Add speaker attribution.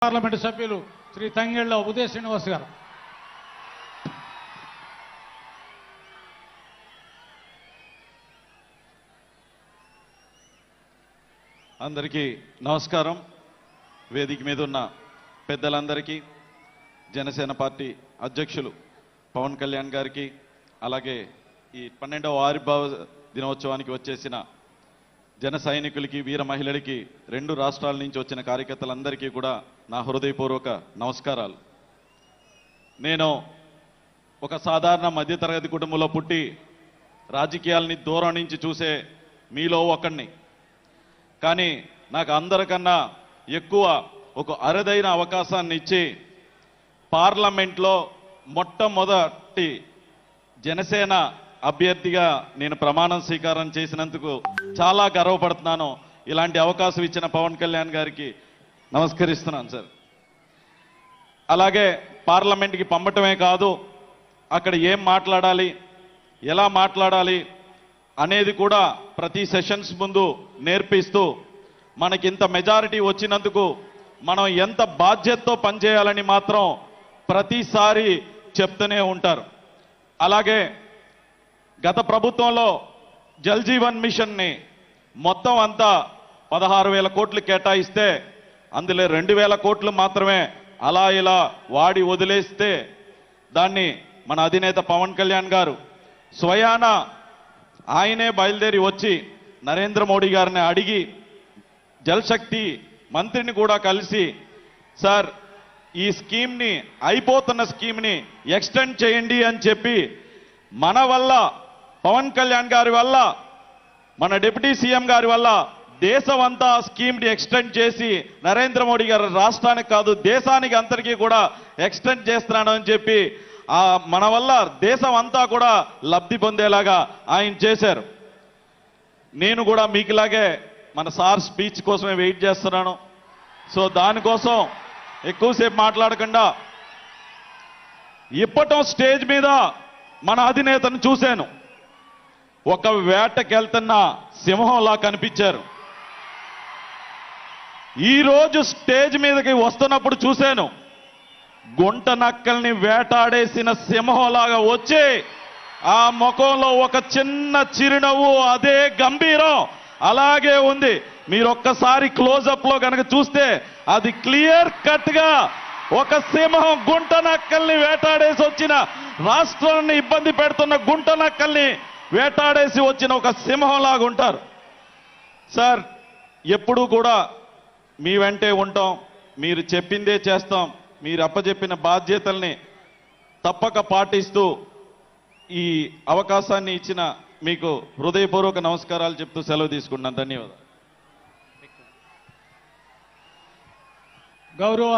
Speaker 1: Parliament సభ్యులు శ్రీ తంగెళ్ళ ఉదయ శ్రీనివాస్ గారు.
Speaker 2: అందరికీ నమస్కారం. వేదిక మీద ఉన్న పెద్దలందరికీ, జనసేన పార్టీ అధ్యక్షులు పవన్ కళ్యాణ్ గారికి, అలాగే ఈ 12వ ఆవిర్భావ దినోత్సవానికి వచ్చేసిన జన సైనికులకి, వీర మహిళలకి, రెండు రాష్ట్రాల నుంచి వచ్చిన కార్యకర్తలందరికీ కూడా నా హృదయపూర్వక నమస్కారాలు. నేను ఒక సాధారణ మధ్యతరగతి కుటుంబంలో పుట్టి రాజకీయాలని దూరం నుంచి చూసే మీలో ఒకడిని. కానీ నాకు అందరికన్నా ఎక్కువ ఒక అరుదైన అవకాశాన్ని ఇచ్చి పార్లమెంట్లో మొట్టమొదటి జనసేన అభ్యర్థిగా నేను ప్రమాణం స్వీకారం చేసినందుకు చాలా గర్వపడుతున్నాను. ఇలాంటి అవకాశం ఇచ్చిన పవన్ కళ్యాణ్ గారికి నమస్కరిస్తున్నాను సార్. అలాగే పార్లమెంట్కి పంపటమే కాదు, అక్కడ ఏం మాట్లాడాలి, ఎలా మాట్లాడాలి అనేది కూడా ప్రతి సెషన్స్ ముందు నేర్పిస్తూ, మనకింత మెజారిటీ వచ్చినందుకు మనం ఎంత బాధ్యతతో పనిచేయాలని మాత్రం ప్రతిసారి చెప్తూనే ఉంటారు. అలాగే గత ప్రభుత్వంలో జల్ జీవన్ మిషన్ని మొత్తం అంతా 16,000 కోట్లు కేటాయిస్తే అందులో 2,000 కోట్లు మాత్రమే అలా ఇలా వాడి వదిలేస్తే దాన్ని మన అధినేత పవన్ కళ్యాణ్ గారు స్వయాన ఆయనే బయలుదేరి వచ్చి నరేంద్ర మోడీ గారిని అడిగి జలశక్తి మంత్రిని కూడా కలిసి, సార్ ఈ స్కీమ్ని, అయిపోతున్న స్కీమ్ని ఎక్స్టెండ్ చేయండి అని చెప్పి, మన వల్ల, పవన్ కళ్యాణ్ గారి వల్ల, మన డిప్యూటీ సీఎం గారి వల్ల దేశం అంతా స్కీమ్ని ఎక్స్టెండ్ చేసి నరేంద్ర మోడీ గారు రాష్ట్రానికి కాదు దేశానికి అందరికీ కూడా ఎక్స్టెండ్ చేస్తున్నాను అని చెప్పి మన వల్ల దేశం అంతా కూడా లబ్ధి పొందేలాగా ఆయన చేశారు. నేను కూడా మీకులాగే మన సార్ స్పీచ్ కోసమే వెయిట్ చేస్తున్నాను. సో దానికోసం ఎక్కువసేపు మాట్లాడకుండా ఇప్పటం స్టేజ్ మీద మన అధినేతను చూశాను. ఒక వేటకెళ్తున్న సింహంలా కనిపించారు. ఈరోజు స్టేజ్ మీదకి వస్తున్నప్పుడు చూశాను, గుంట నక్కల్ని వేటాడేసిన సింహంలాగా వచ్చి ఆ ముఖంలో ఒక చిన్న చిరునవ్వు, అదే గంభీరం అలాగే ఉంది. మీరు ఒక్కసారి క్లోజప్ లో కనుక చూస్తే అది క్లియర్ కట్ గా ఒక సింహం గుంట నక్కల్ని వేటాడేసి వచ్చిన, రాష్ట్రాన్ని ఇబ్బంది పెడుతున్న గుంట నక్కల్ని వేటాడేసి వచ్చిన ఒక సింహంలాగా ఉంటారు. సార్ ఎప్పుడూ కూడా మీ వెంటే ఉంటాం, మీరు చెప్పిందే చేస్తాం, మీరు అప్పచెప్పిన బాధ్యతల్ని తప్పక పాటిస్తూ ఈ అవకాశాన్ని ఇచ్చిన మీకు హృదయపూర్వక నమస్కారాలు చెప్తూ సెలవు తీసుకుంటున్నాను. ధన్యవాదాలు.
Speaker 1: గౌరవ